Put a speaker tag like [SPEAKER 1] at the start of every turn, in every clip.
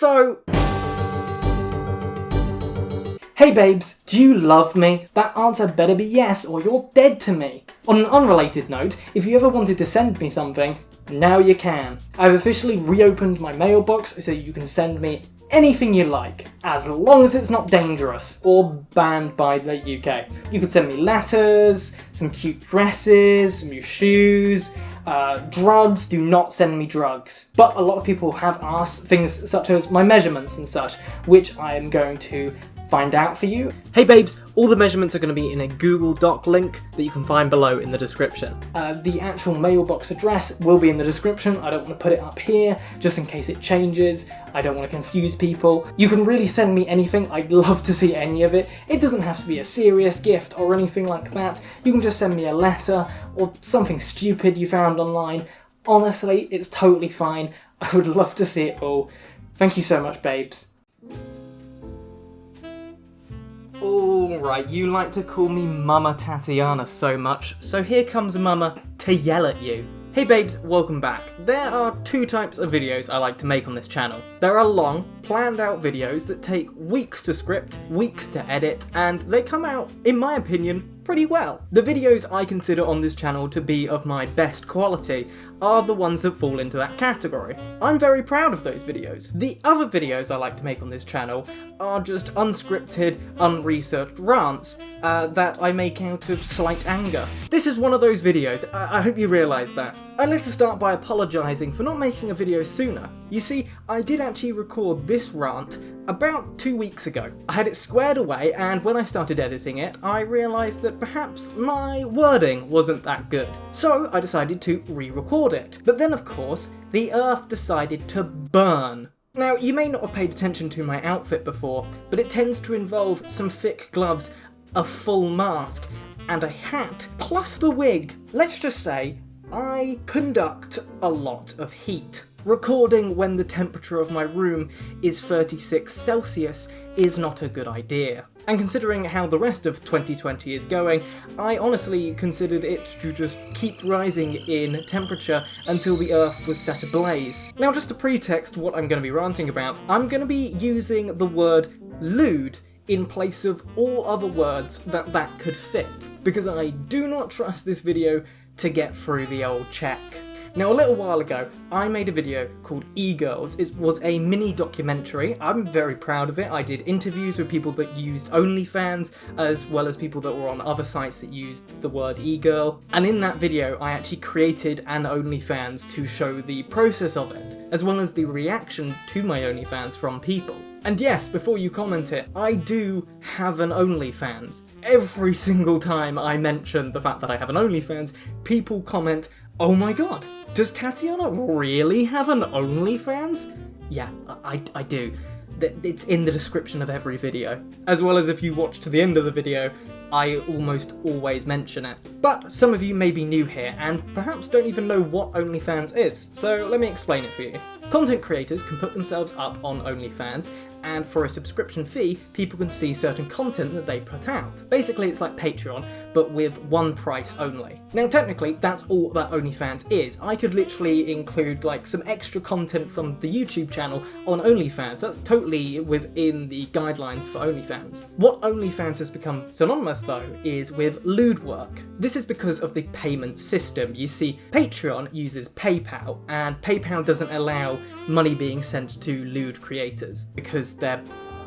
[SPEAKER 1] So... Hey babes, do you love me? That answer better be yes or you're dead to me. On an unrelated note, if you ever wanted to send me something, now you can. I've officially reopened my mailbox so you can send me anything you like, as long as it's not dangerous or banned by the UK. You could send me letters, some cute dresses, some new shoes, drugs. Do not send me drugs. But a lot of people have asked things such as my measurements and such, which I am going to find out for you. Hey babes, all the measurements are going to be in a Google Doc link that you can find below in the description. The actual mailbox address will be in the description. I don't want to put it up here just in case it changes. I don't want to confuse people. You can really send me anything. I'd love to see any of it. It doesn't have to be a serious gift or anything like that. You can just send me a letter or something stupid you found online. Honestly, it's totally fine. I would love to see it all. Thank you so much, babes. Alright, you like to call me Mama Tatiana so much, so here comes Mama to yell at you. Hey babes, welcome back. There are two types of videos I like to make on this channel. There are long, planned out videos that take weeks to script, weeks to edit, and they come out, in my opinion, pretty well. The videos I consider on this channel to be of my best quality are the ones that fall into that category. I'm very proud of those videos. The other videos I like to make on this channel are just unscripted, unresearched rants that I make out of slight anger. This is one of those videos, I hope you realise that. I'd like to start by apologising for not making a video sooner. You see, I did actually record this rant about 2 weeks ago. I had it squared away, and when I started editing it, I realised that perhaps my wording wasn't that good. So I decided to re-record it. But then of course, the earth decided to burn. Now, you may not have paid attention to my outfit before, but it tends to involve some thick gloves, a full mask, and a hat, plus the wig. Let's just say, I conduct a lot of heat. Recording when the temperature of my room is 36 Celsius is not a good idea. And considering how the rest of 2020 is going, I honestly considered it to just keep rising in temperature until the earth was set ablaze. Now, just to pretext what I'm going to be ranting about, I'm going to be using the word lewd in place of all other words that could fit, because I do not trust this video to get through the old check. Now, a little while ago, I made a video called E-Girls. It was a mini documentary. I'm very proud of it. I did interviews with people that used Onlyfans, as well as people that were on other sites that used the word E-Girl. And in that video, I actually created an Onlyfans to show the process of it, as well as the reaction to my Onlyfans from people. And yes, before you comment it, I do have an OnlyFans. Every single time I mention the fact that I have an OnlyFans, people comment, "Oh my god, does Tatiana really have an OnlyFans?" Yeah, I do. It's in the description of every video. As well as if you watch to the end of the video, I almost always mention it. But some of you may be new here and perhaps don't even know what OnlyFans is, so let me explain it for you. Content creators can put themselves up on OnlyFans, and for a subscription fee, people can see certain content that they put out. Basically, it's like Patreon, but with one price only. Now, technically, that's all that OnlyFans is. I could literally include like some extra content from the YouTube channel on OnlyFans. That's totally within the guidelines for OnlyFans. What OnlyFans has become synonymous, though, is with lewd work. This is because of the payment system. You see, Patreon uses PayPal, and PayPal doesn't allow money being sent to lewd creators because they're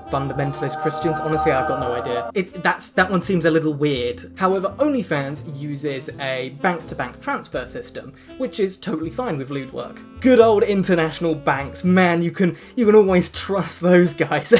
[SPEAKER 1] fundamentalist Christians. Honestly, I've got no idea. That one seems a little weird. However, OnlyFans uses a bank-to-bank transfer system, which is totally fine with lewd work. Good old international banks, man, you can always trust those guys.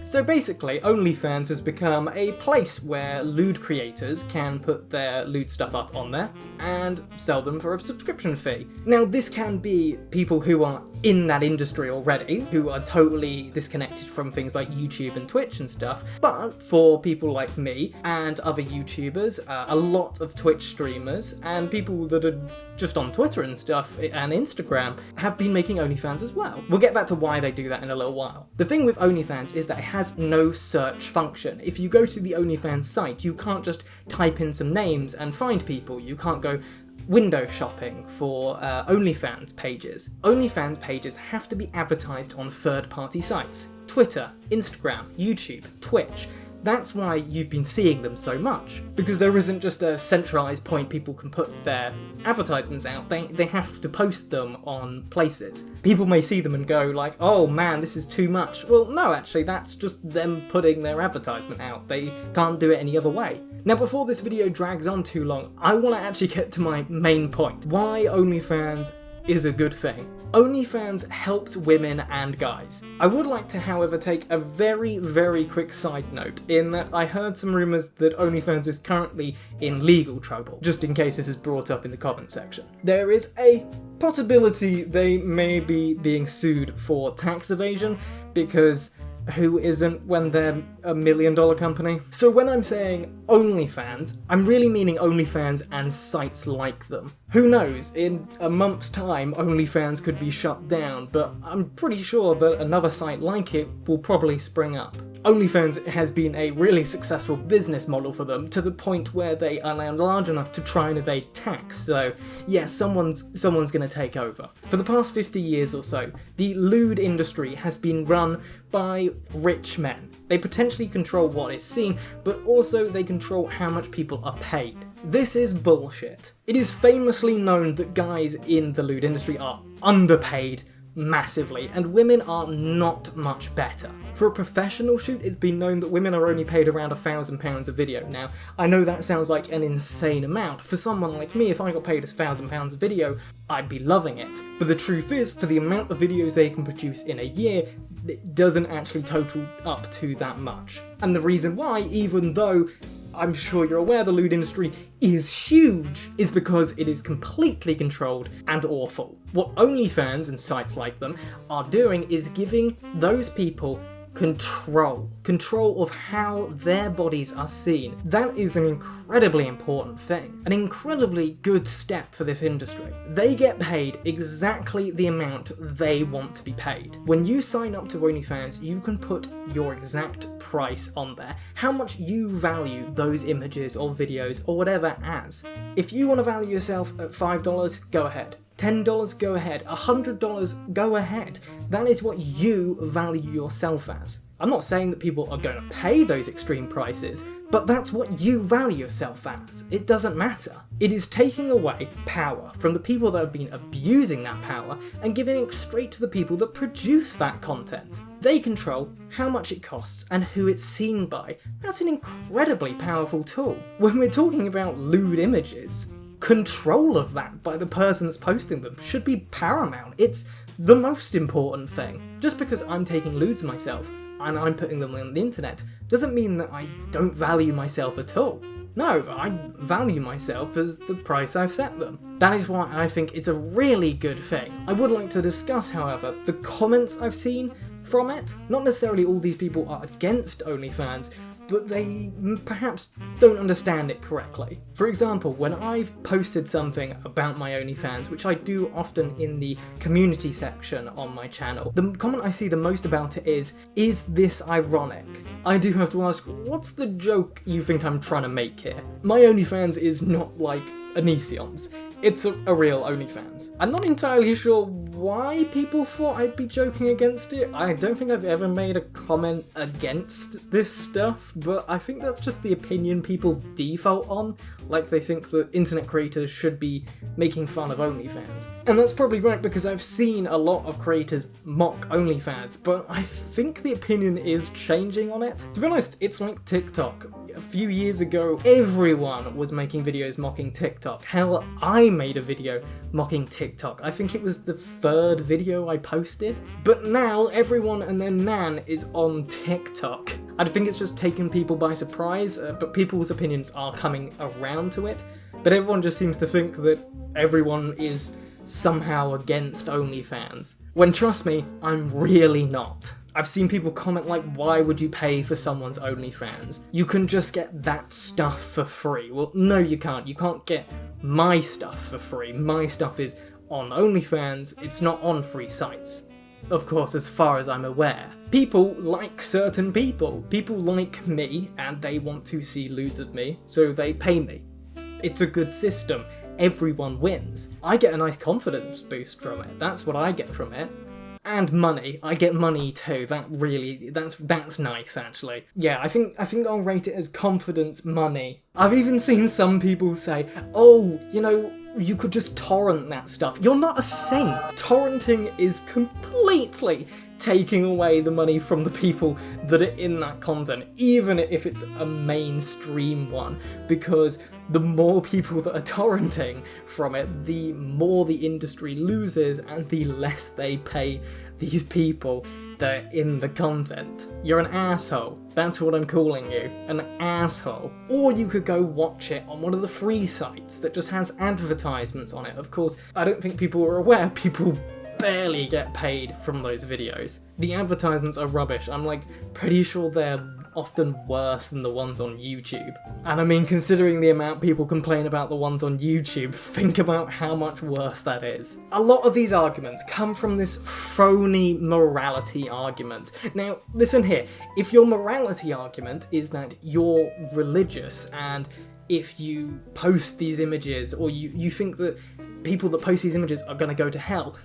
[SPEAKER 1] So basically, OnlyFans has become a place where lewd creators can put their lewd stuff up on there and sell them for a subscription fee. Now, this can be people who are in that industry already, who are totally disconnected from things like YouTube and Twitch and stuff, but for people like me and other YouTubers, a lot of Twitch streamers, and people that are just on Twitter and stuff, and Instagram, have been making OnlyFans as well. We'll get back to why they do that in a little while. The thing with OnlyFans is that it has no search function. If you go to the OnlyFans site, you can't just type in some names and find people. You can't go, window shopping for OnlyFans pages. OnlyFans pages have to be advertised on third-party sites. Twitter, Instagram, YouTube, Twitch. That's why you've been seeing them so much. Because there isn't just a centralised point people can put their advertisements out, they have to post them on places. People may see them and go like, oh man, this is too much. Well, no, actually, that's just them putting their advertisement out. They can't do it any other way. Now, before this video drags on too long, I want to actually get to my main point. Why OnlyFans is a good thing. OnlyFans helps women and guys. I would like to, however, take a very, very quick side note in that I heard some rumours that OnlyFans is currently in legal trouble, just in case this is brought up in the comment section. There is a possibility they may be being sued for tax evasion, because who isn't when they're $1 million company? So when I'm saying OnlyFans, I'm really meaning OnlyFans and sites like them. Who knows, in a month's time OnlyFans could be shut down, but I'm pretty sure that another site like it will probably spring up. OnlyFans has been a really successful business model for them, to the point where they are now large enough to try and evade tax, so yeah, someone's gonna take over. For the past 50 years or so, the lewd industry has been run by rich men. They potentially control what is seen, but also they control how much people are paid. This is bullshit. It is famously known that guys in the lewd industry are underpaid massively, and women are not much better. For a professional shoot, it's been known that women are only paid around £1,000 a video. Now, I know that sounds like an insane amount. For someone like me, if I got paid £1,000 a video, I'd be loving it. But the truth is, for the amount of videos they can produce in a year, it doesn't actually total up to that much. And the reason why, even though I'm sure you're aware the lewd industry is huge, is because it is completely controlled and awful. What OnlyFans and sites like them are doing is giving those people control of how their bodies are seen. That is an incredibly important thing, an incredibly good step for this industry. They get paid exactly the amount they want to be paid. When you sign up to OnlyFans, you can put your exact price on there, how much you value those images or videos or whatever as. If you want to value yourself at $5, go ahead. $10, go ahead. $100, go ahead. That is what you value yourself as. I'm not saying that people are going to pay those extreme prices, but that's what you value yourself as. It doesn't matter. It is taking away power from the people that have been abusing that power and giving it straight to the people that produce that content. They control how much it costs and who it's seen by. That's an incredibly powerful tool. When we're talking about lewd images, control of that by the person that's posting them should be paramount. It's the most important thing. Just because I'm taking lewds myself and I'm putting them on the internet doesn't mean that I don't value myself at all. No, I value myself as the price I've set them. That is why I think it's a really good thing. I would like to discuss, however, the comments I've seen from it. Not necessarily all these people are against OnlyFans, but they perhaps don't understand it correctly. For example, when I've posted something about my OnlyFans, which I do often in the community section on my channel, the comment I see the most about it is this ironic? I do have to ask, what's the joke you think I'm trying to make here? My OnlyFans is not like Onision's. It's a real OnlyFans. I'm not entirely sure why people thought I'd be joking against it. I don't think I've ever made a comment against this stuff, but I think that's just the opinion people default on. Like they think that internet creators should be making fun of OnlyFans. And that's probably right, because I've seen a lot of creators mock OnlyFans, but I think the opinion is changing on it. To be honest, it's like TikTok. A few years ago, everyone was making videos mocking TikTok. Hell, I made a video mocking TikTok. I think it was the third video I posted. But now, everyone and their nan is on TikTok. I think it's just taken people by surprise, but people's opinions are coming around to it. But everyone just seems to think that everyone is somehow against OnlyFans. When, trust me, I'm really not. I've seen people comment like, why would you pay for someone's OnlyFans? You can just get that stuff for free. Well, no you can't. You can't get my stuff for free. My stuff is on OnlyFans, it's not on free sites. Of course, as far as I'm aware. People like certain people. People like me, and they want to see lewds of me, so they pay me. It's a good system. everyone wins. I get a nice confidence boost from it. That's what I get from it. And money. I get money too. That's nice, actually. Yeah, I think I'll rate it as confidence money. I've even seen some people say, oh, you know, you could just torrent that stuff. You're not a saint. Torrenting is completely taking away the money from the people that are in that content, even if it's a mainstream one, because the more people that are torrenting from it, the more the industry loses and the less they pay these people that are in the content. You're an asshole. That's what I'm calling you. An asshole. Or you could go watch it on one of the free sites that just has advertisements on it. Of course, I don't think people are aware people barely get paid from those videos. The advertisements are rubbish. I'm like pretty sure they're often worse than the ones on YouTube. And I mean, considering the amount people complain about the ones on YouTube, think about how much worse that is. A lot of these arguments come from this phony morality argument. Now, listen here, if your morality argument is that you're religious and if you post these images, or you think that people that post these images are gonna go to hell,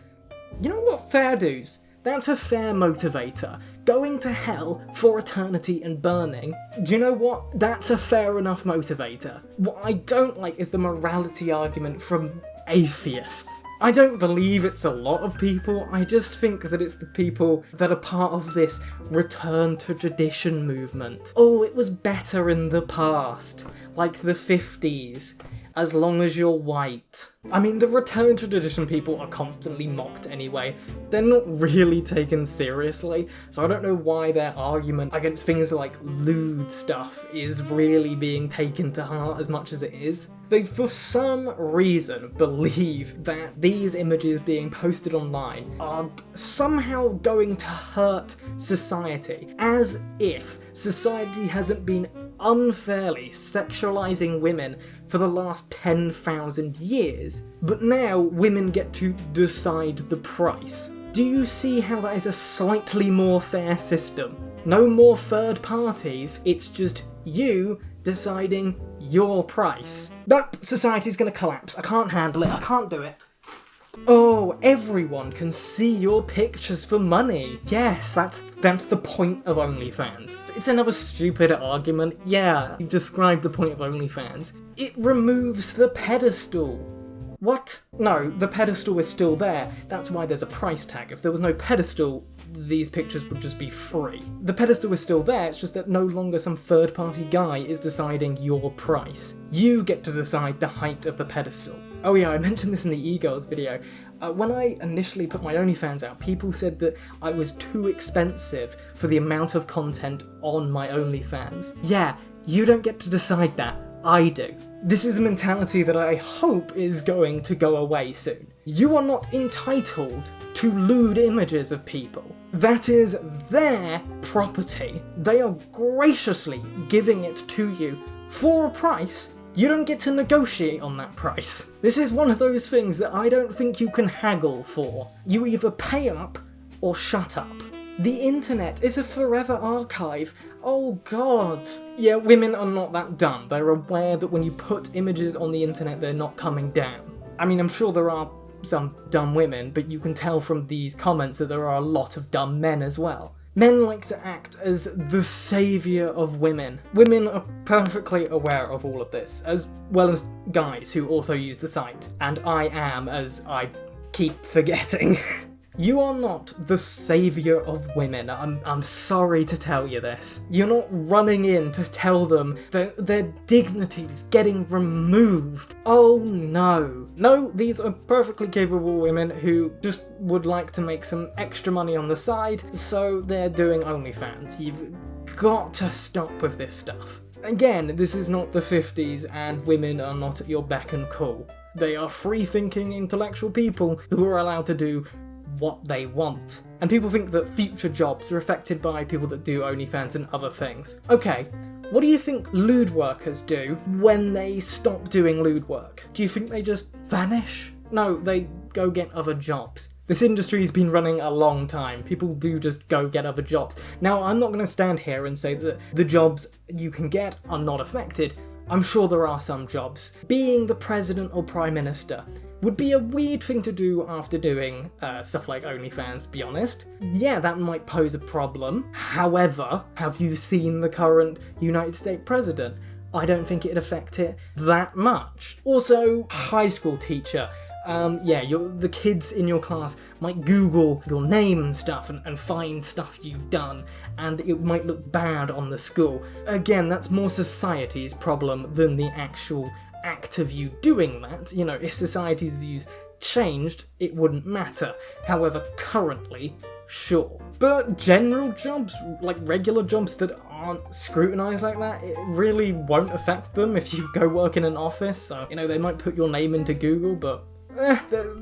[SPEAKER 1] you know what, fair dues. That's a fair motivator. Going to hell for eternity and burning, do you know what? That's a fair enough motivator. What I don't like is the morality argument from atheists. I don't believe it's a lot of people, I just think that it's the people that are part of this return to tradition movement. Oh, it was better in the past, like the 50s. As long as you're white. I mean, the return to tradition people are constantly mocked anyway. They're not really taken seriously, so I don't know why their argument against things like lewd stuff is really being taken to heart as much as it is. They, for some reason, believe that these images being posted online are somehow going to hurt society, as if society hasn't been unfairly sexualizing women for the last 10,000 years, but now women get to decide the price. Do you see how that is a slightly more fair system? No more third parties, it's just you deciding your price. Nope, society's gonna collapse. I can't handle it, I can't do it. Oh, everyone can see your pictures for money. Yes, that's the point of OnlyFans. It's another stupid argument. Yeah, you've described the point of OnlyFans. It removes the pedestal. What? No, the pedestal is still there. That's why there's a price tag. If there was no pedestal, these pictures would just be free. The pedestal is still there, it's just that no longer some third-party guy is deciding your price. You get to decide the height of the pedestal. Oh yeah, I mentioned this in the e-girls video. When I initially put my OnlyFans out, people said that I was too expensive for the amount of content on my OnlyFans. Yeah, you don't get to decide that. I do. This is a mentality that I hope is going to go away soon. You are not entitled to lewd images of people. That is their property. They are graciously giving it to you for a price. You don't get to negotiate on that price. This is one of those things that I don't think you can haggle for. You either pay up or shut up. The internet is a forever archive. Oh god. Yeah, women are not that dumb. They're aware that when you put images on the internet, they're not coming down. I mean, I'm sure there are some dumb women, but you can tell from these comments that there are a lot of dumb men as well. Men like to act as the saviour of women. Women are perfectly aware of all of this, as well as guys who also use the site. And I am, as I keep forgetting. You are not the saviour of women, I'm sorry to tell you this. You're not running in to tell them that their dignity is getting removed. Oh no. No, these are perfectly capable women who just would like to make some extra money on the side, so they're doing OnlyFans. You've got to stop with this stuff. Again, this is not the 50s and women are not at your beck and call. They are free-thinking intellectual people who are allowed to do what they want. And people think that future jobs are affected by people that do OnlyFans and other things. Okay, what do you think lewd workers do when they stop doing lewd work? Do you think they just vanish? No, they go get other jobs. This industry's been running a long time. People do just go get other jobs. Now, I'm not going to stand here and say that the jobs you can get are not affected. I'm sure there are some jobs. Being the president or prime minister would be a weird thing to do after doing stuff like OnlyFans, to be honest. Yeah, that might pose a problem. However, have you seen the current United States president? I don't think it'd affect it that much. Also, high school teacher. The kids in your class might Google your name and stuff and find stuff you've done, and it might look bad on the school. Again, that's more society's problem than the actual act of you doing that. You know, if society's views changed, it wouldn't matter. However, currently, sure. But general jobs, like regular jobs that aren't scrutinised like that, it really won't affect them if you go work in an office. So, you know, they might put your name into Google, but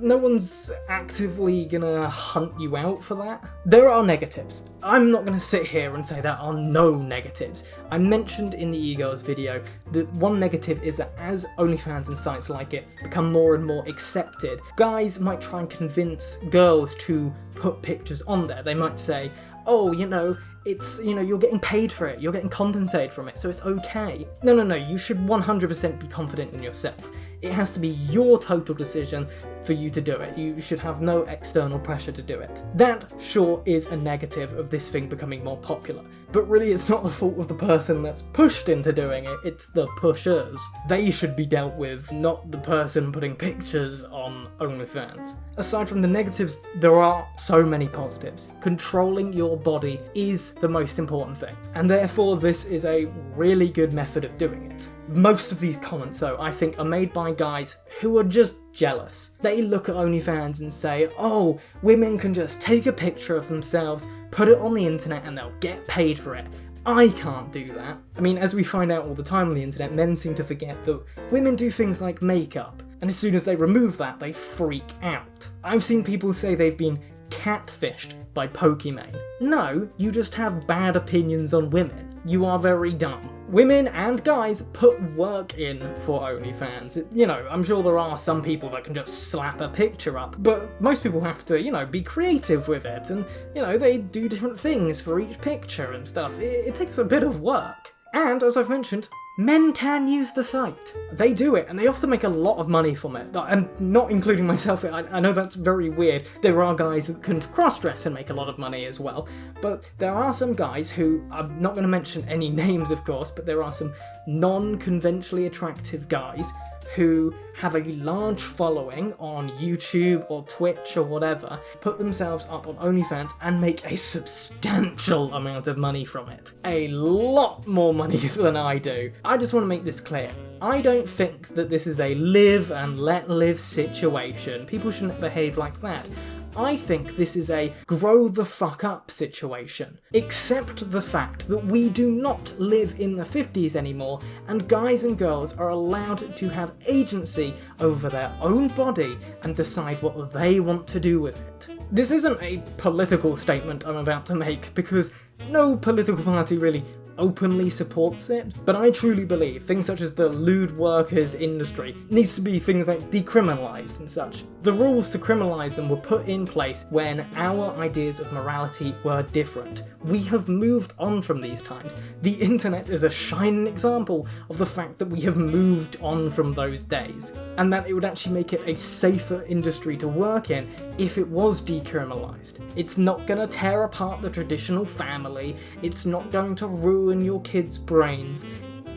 [SPEAKER 1] no one's actively gonna hunt you out for that. There are negatives. I'm not gonna sit here and say there are no negatives. I mentioned in the e-girls video that one negative is that as OnlyFans and sites like it become more and more accepted, guys might try and convince girls to put pictures on there. They might say, oh, you know, it's, you know, you're getting paid for it, you're getting compensated from it, so it's okay. No, you should 100% be confident in yourself. It has to be your total decision for you to do it. You should have no external pressure to do it. That, sure, is a negative of this thing becoming more popular. But really, it's not the fault of the person that's pushed into doing it, it's the pushers. They should be dealt with, not the person putting pictures on OnlyFans. Aside from the negatives, there are so many positives. Controlling your body is the most important thing, and therefore this is a really good method of doing it. Most of these comments, though, I think are made by guys who are just jealous. They look at OnlyFans and say, oh, women can just take a picture of themselves, put it on the internet, and they'll get paid for it. I can't do that. I mean, as we find out all the time on the internet, men seem to forget that women do things like makeup, and as soon as they remove that, they freak out. I've seen people say they've been catfished by Pokimane. No, you just have bad opinions on women. You are very dumb. Women and guys put work in for OnlyFans. You know, I'm sure there are some people that can just slap a picture up, but most people have to, you know, be creative with it, and, you know, they do different things for each picture and stuff. It takes a bit of work. And, as I've mentioned, men can use the site. They do it, and they often make a lot of money from it. I'm not including myself. I know that's very weird. There are guys that can cross-dress and make a lot of money as well, but there are some guys who, I'm not going to mention any names of course, but there are some non-conventionally attractive guys who have a large following on YouTube or Twitch or whatever, put themselves up on OnlyFans and make a substantial amount of money from it. A lot more money than I do. I just want to make this clear. I don't think that this is a live and let live situation. People shouldn't behave like that. I think this is a grow the fuck up situation. Accept the fact that we do not live in the 50s anymore, and guys and girls are allowed to have agency over their own body and decide what they want to do with it. This isn't a political statement I'm about to make, because no political party really openly supports it, but I truly believe things such as the lewd workers industry needs to be things like decriminalised and such. The rules to criminalise them were put in place when our ideas of morality were different. We have moved on from these times. The internet is a shining example of the fact that we have moved on from those days, and that it would actually make it a safer industry to work in if it was decriminalised. It's not going to tear apart the traditional family, it's not going to ruin your kids' brains,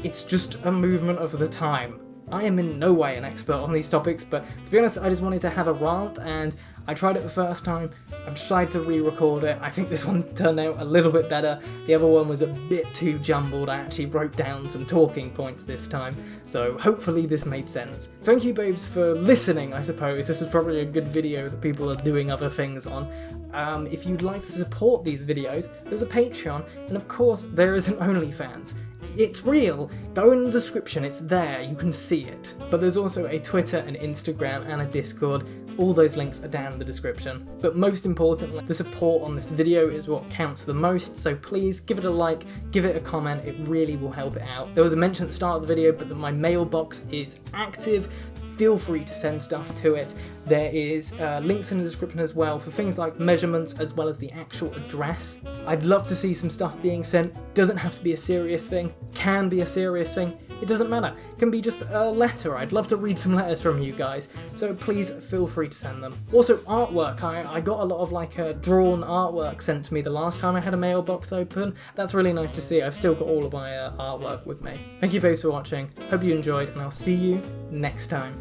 [SPEAKER 1] it's just a movement of the time. I am in no way an expert on these topics, but to be honest, I just wanted to have a rant, and I tried it the first time, I've decided to re-record it. I think this one turned out a little bit better. The other one was a bit too jumbled. I actually wrote down some talking points this time, so hopefully this made sense. Thank you babes for listening, I suppose. This is probably a good video that people are doing other things on. If you'd like to support these videos, there's a Patreon, and of course there is an OnlyFans. It's real. Go in the description, it's there, you can see it. But there's also a Twitter, an Instagram, and a Discord. All those links are down in the description. But most importantly, the support on this video is what counts the most, so please give it a like, give it a comment, it really will help it out. There was a mention at the start of the video, but that my mailbox is active. feel free to send stuff to it. There is links in the description as well for things like measurements as well as the actual address. I'd love to see some stuff being sent. Doesn't have to be a serious thing, can be a serious thing. It doesn't matter. It can be just a letter. I'd love to read some letters from you guys, so please feel free to send them. Also, artwork. I got a lot of drawn artwork sent to me the last time I had a mailbox open. That's really nice to see. I've still got all of my artwork with me. Thank you both for watching. Hope you enjoyed, and I'll see you next time.